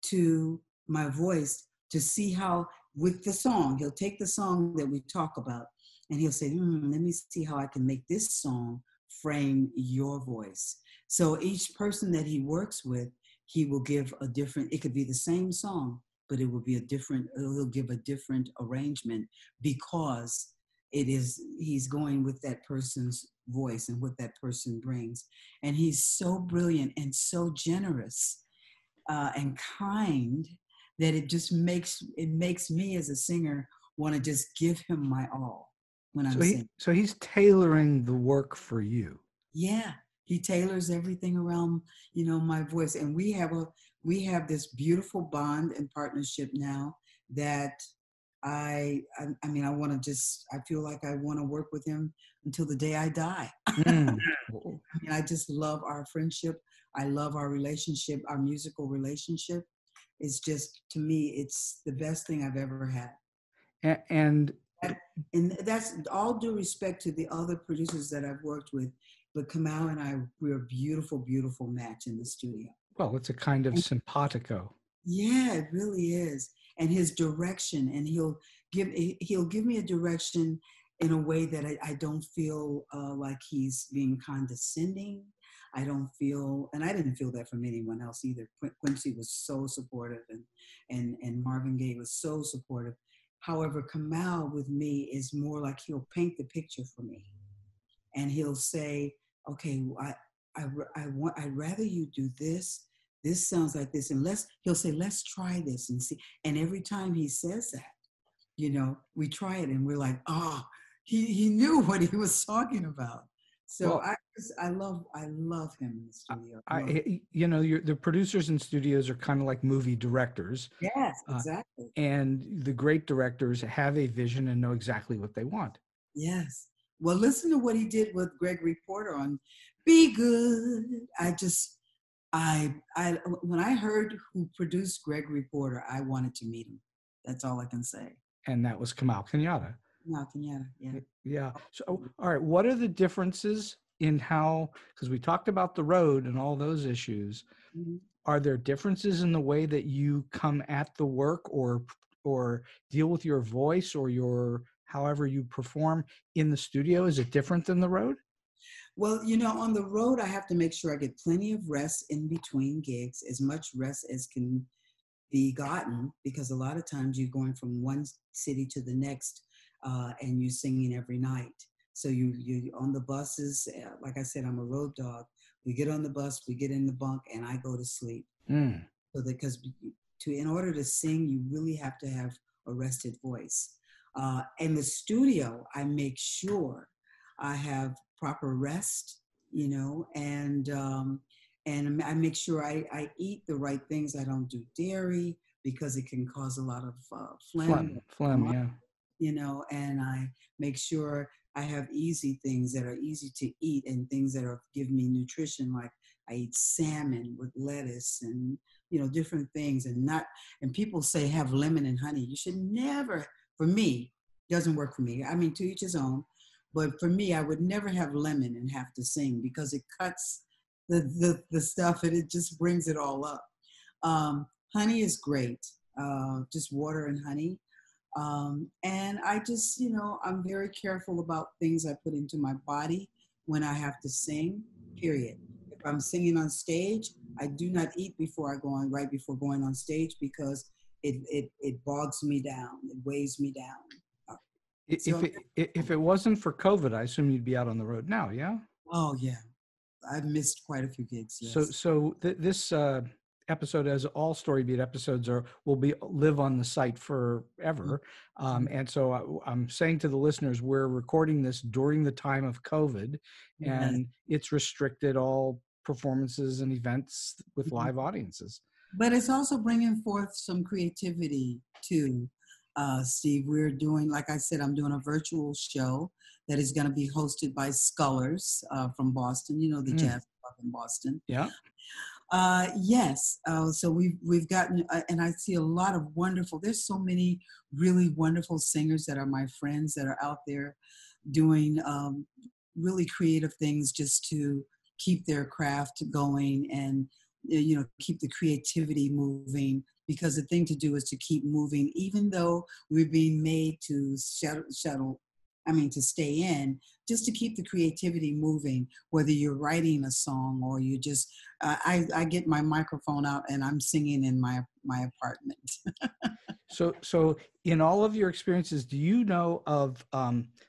Speaker 3: to my voice to see how, with the song, he'll take the song that we talk about and he'll say, let me see how I can make this song frame your voice. So each person that he works with, he will give a different, it could be the same song, but it will be he'll give a different arrangement, because he's going with that person's voice and what that person brings. And he's so brilliant and so generous and kind that it just makes me as a singer want to just give him my all when I'm singing.
Speaker 2: So he's tailoring the work for you.
Speaker 3: Yeah. He tailors everything around, my voice. And we have this beautiful bond and partnership now that I mean, I feel like I want to work with him until the day I die.
Speaker 2: Mm.
Speaker 3: I mean, I just love our friendship. I love our relationship, our musical relationship. It's just, to me, it's the best thing I've ever had.
Speaker 2: And
Speaker 3: And that's all due respect to the other producers that I've worked with. But Kamau and I, we're a beautiful, beautiful match in the studio.
Speaker 2: well, it's a kind of simpatico.
Speaker 3: Yeah, it really is. And his direction, and he'll give me a direction in a way that I don't feel like he's being condescending. I don't feel, and I didn't feel that from anyone else either. Quincy was so supportive, and Marvin Gaye was so supportive. However, Kamau with me is more like he'll paint the picture for me, and he'll say, "Okay, I'd rather you do this. This sounds like this, and he'll say, let's try this and see." And every time he says that, we try it, and we're like, oh, he knew what he was talking about. So
Speaker 2: Well,
Speaker 3: I love him in the studio.
Speaker 2: The producers in studios are kind of like movie directors.
Speaker 3: Yes, exactly.
Speaker 2: And the great directors have a vision and know exactly what they want.
Speaker 3: Yes. Well, listen to what he did with Gregory Porter on Be Good. When I heard who produced Gregory Porter, I wanted to meet him. That's all I can say.
Speaker 2: And that was Kamau Kenyatta.
Speaker 3: Kamau Kenyatta, yeah.
Speaker 2: Yeah. So, all right. What are the differences in how, because we talked about the road and all those issues,
Speaker 3: Mm-hmm.
Speaker 2: Are there differences in the way that you come at the work or deal with your voice or however you perform in the studio? Is it different than the road?
Speaker 3: Well, on the road, I have to make sure I get plenty of rest in between gigs, as much rest as can be gotten, because a lot of times you're going from one city to the next, and you're singing every night. So you on the buses, like I said, I'm a road dog. We get on the bus, we get in the bunk, and I go to sleep.
Speaker 2: Mm.
Speaker 3: So because in order to sing, you really have to have a rested voice. In the studio, I make sure I have proper rest, and I make sure I eat the right things. I don't do dairy because it can cause a lot of phlegm,
Speaker 2: yeah.
Speaker 3: And I make sure I have easy things that are easy to eat and things that give me nutrition. Like I eat salmon with lettuce and, different things, and people say have lemon and honey. You should never, for me, doesn't work for me. I mean, to each his own. But for me, I would never have lemon and have to sing because it cuts the stuff and it just brings it all up. Honey is great, just water and honey. And I just, I'm very careful about things I put into my body when I have to sing, period. If I'm singing on stage, I do not eat right before going on stage because it bogs me down. It weighs me down.
Speaker 2: If it wasn't for COVID, I assume you'd be out on the road now, yeah?
Speaker 3: Oh, yeah. I've missed quite a few gigs, yes.
Speaker 2: So this episode, as all StoryBeat episodes will live on the site forever. And so I'm saying to the listeners, we're recording this during the time of COVID, and it's restricted all performances and events with live audiences.
Speaker 3: But it's also bringing forth some creativity too. Steve, we're doing, like I said, I'm doing a virtual show that is going to be hosted by Scullers from Boston, the jazz club in Boston.
Speaker 2: Yeah.
Speaker 3: Yes. So we've gotten, and I see a lot of there's so many really wonderful singers that are my friends that are out there doing really creative things just to keep their craft going and, keep the creativity moving. Because the thing to do is to keep moving, even though we're being made to to stay in, just to keep the creativity moving, whether you're writing a song or you just, I get my microphone out and I'm singing in my apartment.
Speaker 2: So in all of your experiences, do you know of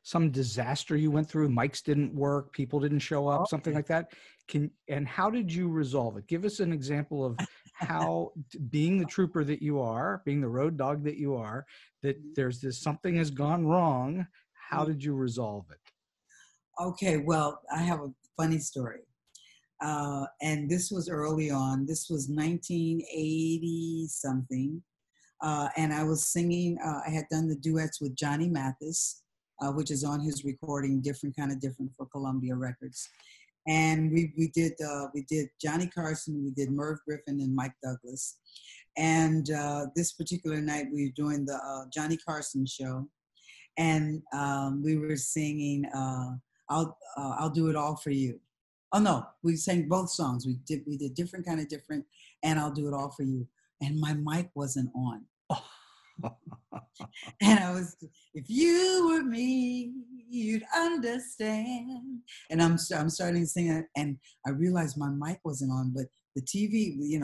Speaker 2: some disaster you went through? Mics didn't work, people didn't show up, something like that? And how did you resolve it? Give us an example of how, being the trooper that you are, being the road dog that you are, that something has gone wrong. How did you resolve it?
Speaker 3: Okay, well, I have a funny story. And this was early on. This was 1980 something. And I was singing, I had done the duets with Johnny Mathis, which is on his recording, different for Columbia Records. And we did Johnny Carson, we did Merv Griffin and Mike Douglas. And this particular night we were doing the Johnny Carson show. And we were singing I'll Do It All For You. Oh no, we sang both songs. We did different, and I'll Do It All For You. And my mic wasn't on. And I was, if you were me, you'd understand. And I'm starting to sing it, and I realized my mic wasn't on, but the TV, we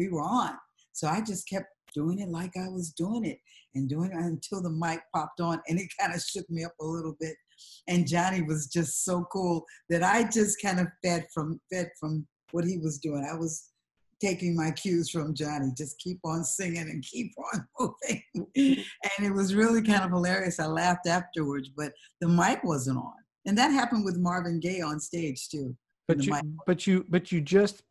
Speaker 3: were on. So I just kept doing it like I was doing it and doing it until the mic popped on, and it kind of shook me up a little bit. And Johnny was just so cool that I just kind of fed from what he was doing. I was taking my cues from Johnny, just keep on singing and keep on moving. And it was really kind of hilarious. I laughed afterwards, but the mic wasn't on. And that happened with Marvin Gaye on stage too.
Speaker 2: But you just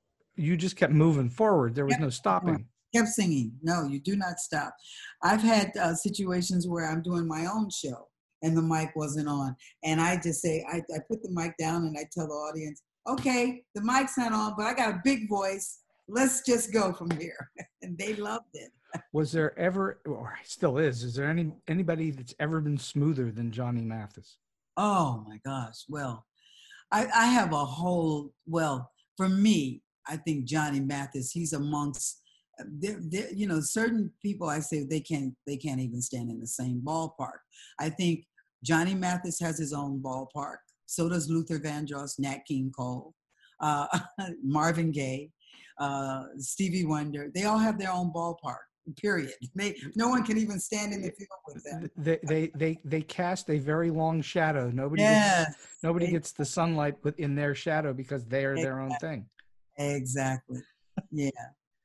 Speaker 2: kept moving forward. There was no stopping.
Speaker 3: Kept singing. No, you do not stop. I've had situations where I'm doing my own show and the mic wasn't on. And I just say, I put the mic down and I tell the audience, okay, the mic's not on, but I got a big voice. Let's just go from here. And they loved it.
Speaker 2: Was there ever, or still is there anybody that's ever been smoother than Johnny Mathis?
Speaker 3: Oh my gosh. Well, I have a whole, for me, I think Johnny Mathis, he's amongst, certain people I say they can't even stand in the same ballpark. I think Johnny Mathis has his own ballpark. So does Luther Vandross, Nat King Cole, Marvin Gaye, Stevie Wonder. They all have their own ballpark. Period. No one can even stand in the field with them.
Speaker 2: They cast a very long shadow. Nobody gets the sunlight within their shadow because they are their own thing.
Speaker 3: Exactly. Yeah.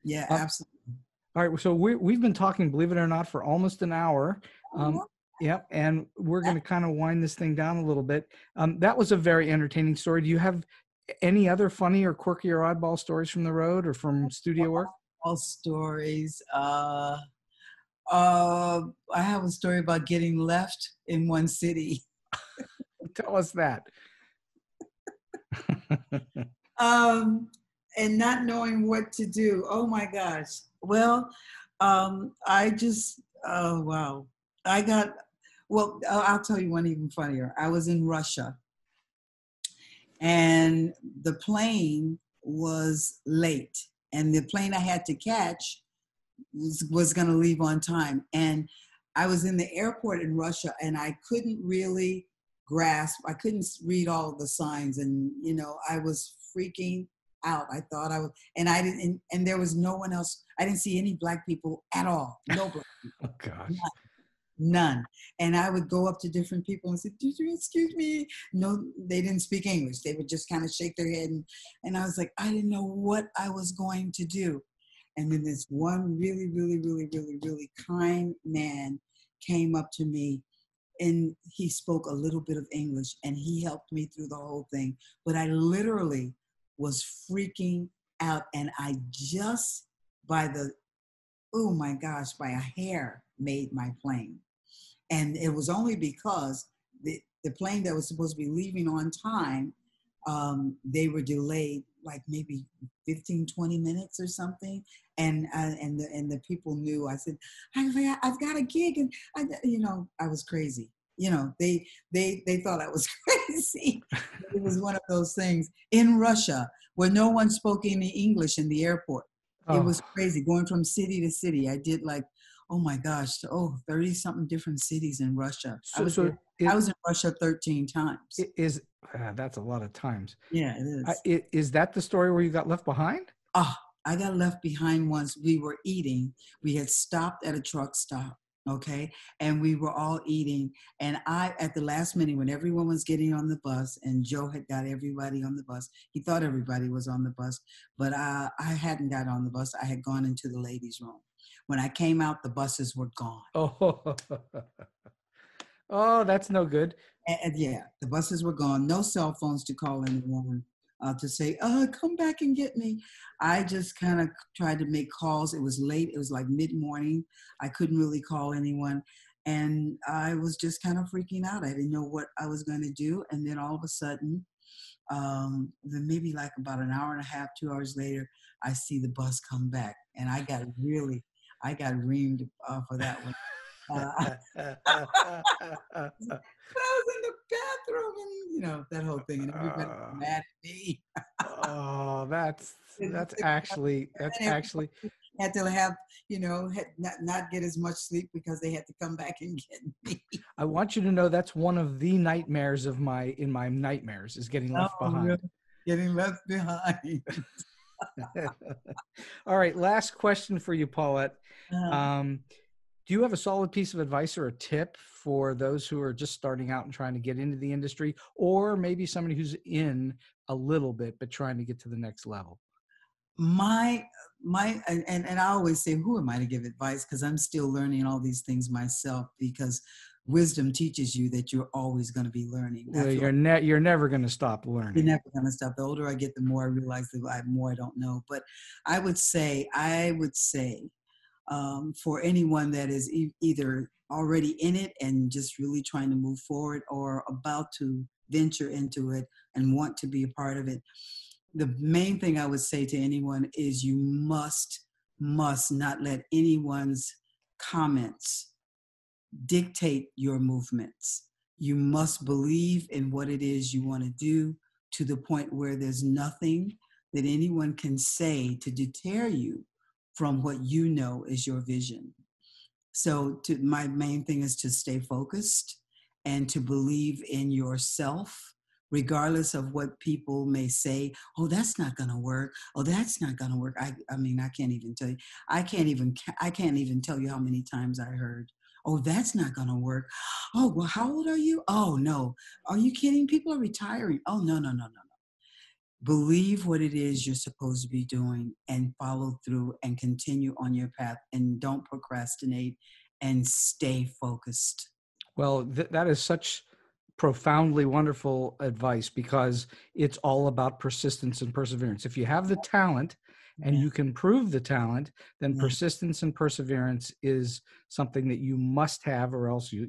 Speaker 3: Yeah, absolutely.
Speaker 2: All right. So we've been talking, believe it or not, for almost an hour. Yep. And we're going to kind of wind this thing down a little bit. That was a very entertaining story. Do you have any other funny or quirky or oddball stories from the road or from studio work?
Speaker 3: All stories. I have a story about getting left in one city.
Speaker 2: Tell us that.
Speaker 3: And not knowing what to do. Oh my gosh. Well, I just, wow. I'll tell you one even funnier. I was in Russia and the plane was late, and the plane I had to catch was going to leave on time. And I was in the airport in Russia and I couldn't really grasp, I couldn't read all of the signs, and I was freaking out. I thought I was, and I didn't, and there was no one else. I didn't see any black people at all. No black people.
Speaker 2: Oh gosh.
Speaker 3: None. And I would go up to different people and say, "Did you excuse me?" No, they didn't speak English. They would just kind of shake their head. And I was like, I didn't know what I was going to do. And then this one really, really, really, really, really kind man came up to me, and he spoke a little bit of English, and he helped me through the whole thing. But I literally was freaking out, and I just by a hair made my plane. And it was only because the plane that was supposed to be leaving on time, they were delayed like maybe 15, 20 minutes or something. And the people knew. I said, I've got a gig, and I was crazy. They thought I was crazy. It was one of those things in Russia where no one spoke any English in the airport. It was crazy going from city to city. I did 30-something different cities in Russia. I was in Russia 13 times.
Speaker 2: That's a lot of times.
Speaker 3: Yeah, it is.
Speaker 2: Is that the story where you got left behind?
Speaker 3: I got left behind once. We were eating. We had stopped at a truck stop, okay? And we were all eating. And at the last minute, when everyone was getting on the bus, and Joe had got everybody on the bus, he thought everybody was on the bus, but I hadn't got on the bus. I had gone into the ladies' room. When I came out, the buses were gone.
Speaker 2: Oh, that's no good.
Speaker 3: And yeah, the buses were gone. No cell phones to call anyone. to say, come back and get me. I just kind of tried to make calls. It was late. It was like mid-morning. I couldn't really call anyone. And I was just kind of freaking out. I didn't know what I was going to do. And then all of a sudden, then maybe like about an hour and a half, 2 hours later, I see the bus come back. And I got reamed for that one. But I was in the bathroom and, that whole thing. And everybody was mad at me.
Speaker 2: Oh, that's actually
Speaker 3: had to have, not get as much sleep because they had to come back and get me.
Speaker 2: I want you to know that's one of the nightmares in my nightmares is getting left behind.
Speaker 3: Really? Getting left behind.
Speaker 2: All right, last question for you, Paulette. Do you have a solid piece of advice or a tip for those who are just starting out and trying to get into the industry, or maybe somebody who's in a little bit but trying to get to the next level?
Speaker 3: And I always say, who am I to give advice? Because I'm still learning all these things myself, because wisdom teaches you that you're always going to be learning.
Speaker 2: Well, you're never going to stop learning.
Speaker 3: You're never going to stop. The older I get, the more I realize that I have more I don't know. But I would say, for anyone that is either already in it and just really trying to move forward, or about to venture into it and want to be a part of it, the main thing I would say to anyone is you must not let anyone's comments dictate your movements. You must believe in what it is you want to do, to the point where there's nothing that anyone can say to deter you from what you know is your vision. So my main thing is to stay focused and to believe in yourself, regardless of what people may say. Oh, that's not going to work. Oh, that's not going to work. I mean, I can't even tell you. I can't even tell you how many times I heard, oh, that's not going to work. Oh, well, how old are you? Oh, no. Are you kidding? People are retiring. Oh, no. Believe what it is you're supposed to be doing and follow through and continue on your path, and don't procrastinate and stay focused.
Speaker 2: Well, that is such profoundly wonderful advice, because it's all about persistence and perseverance. If you have the talent and you can prove the talent, then persistence and perseverance is something that you must have, or else you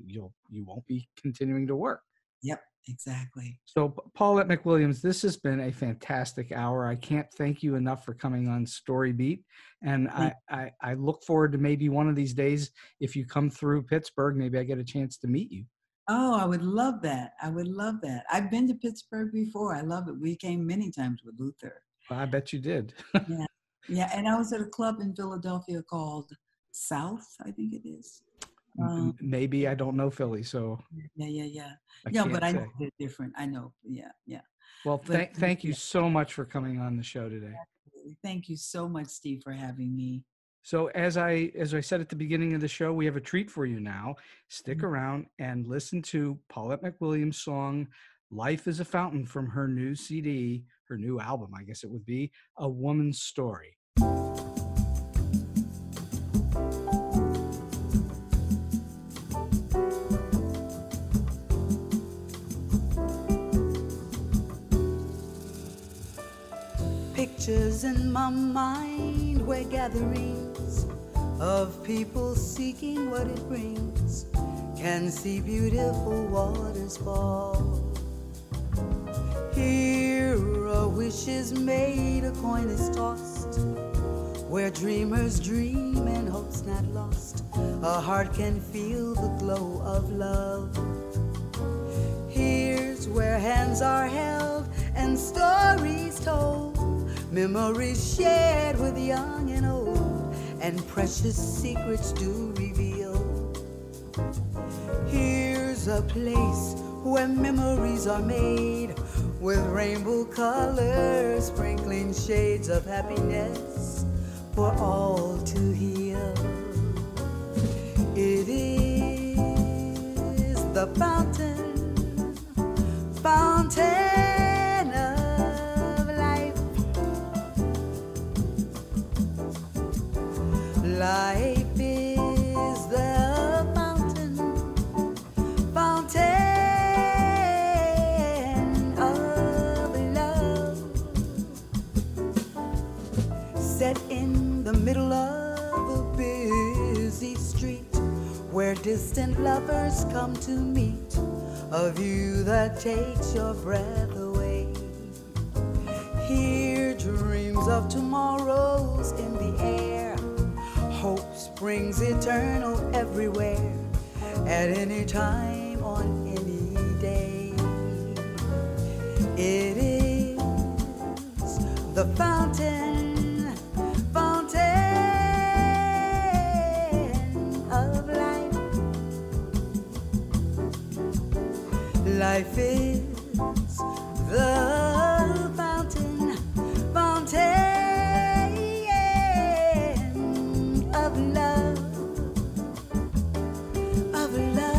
Speaker 2: won't be continuing to work.
Speaker 3: Yep, exactly.
Speaker 2: So Paulette McWilliams, this has been a fantastic hour. I can't thank you enough for coming on StoryBeat. And I look forward to maybe one of these days, if you come through Pittsburgh, maybe I get a chance to meet you.
Speaker 3: Oh, I would love that. I've been to Pittsburgh before. I love it. We came many times with Luther.
Speaker 2: Well, I bet you did.
Speaker 3: Yeah. And I was at a club in Philadelphia called South, I think it is.
Speaker 2: Maybe I don't know Philly, so.
Speaker 3: Yeah. But I know they're different. I know. Yeah.
Speaker 2: Well, thank you so much for coming on the show today.
Speaker 3: Thank you so much, Steve, for having me.
Speaker 2: So as I said at the beginning of the show, we have a treat for you now. Stick around and listen to Paulette McWilliams' song, Life is a Fountain, from her new CD, her new album, I guess it would be, A Woman's Story.
Speaker 4: Pictures in my mind were gatherings of people seeking what it brings. Can see beautiful waters fall. Here a wish is made, a coin is tossed, where dreamers dream and hopes not lost. A heart can feel the glow of love. Here's where hands are held and stories told, memories shared with young and old, and precious secrets do reveal. Here's a place where memories are made, with rainbow colors sprinkling shades of happiness for all to heal. It is the fountain of life. Life is the fountain of love. distant lovers come to meet, a view that takes your breath away. Here dreams of tomorrows in the air, hope springs eternal everywhere, at any time on any day. It is the fountain, fountain of life. Life is the fountain, fountain of love, of love.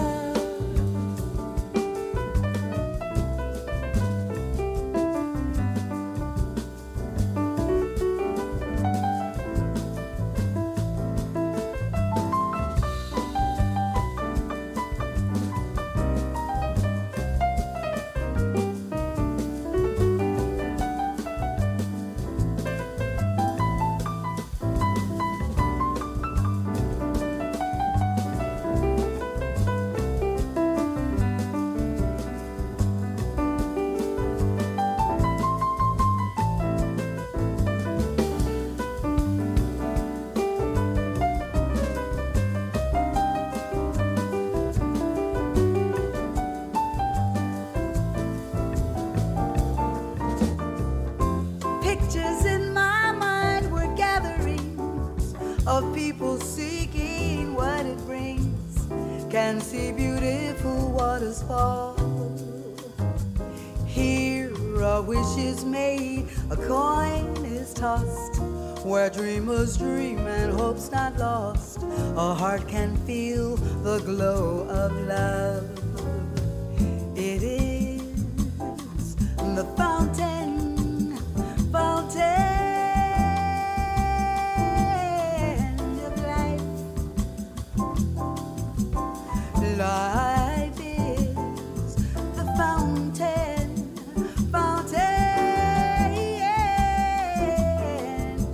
Speaker 4: Pictures in my mind were gatherings of people seeking what it brings. Can see beautiful waters fall. Here a wish is made, a coin is tossed. Where dreamers dream and hope's not lost, a heart can feel the glow of love. It is the fountain, fountain of life. Life is the fountain, fountain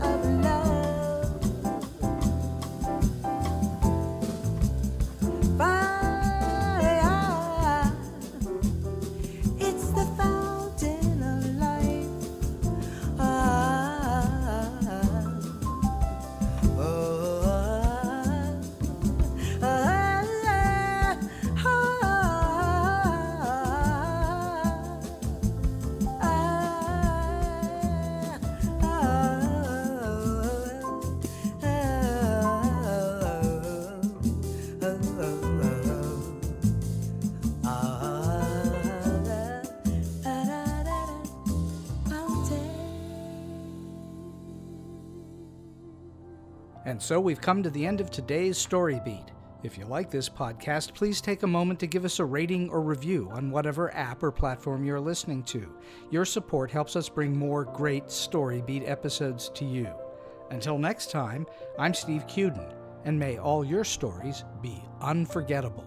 Speaker 4: of love. Fire, it's the fountain of life.
Speaker 2: And so we've come to the end of today's Story Beat. If you like this podcast, please take a moment to give us a rating or review on whatever app or platform you're listening to. Your support helps us bring more great Story Beat episodes to you. Until next time, I'm Steve Cuden, and may all your stories be unforgettable.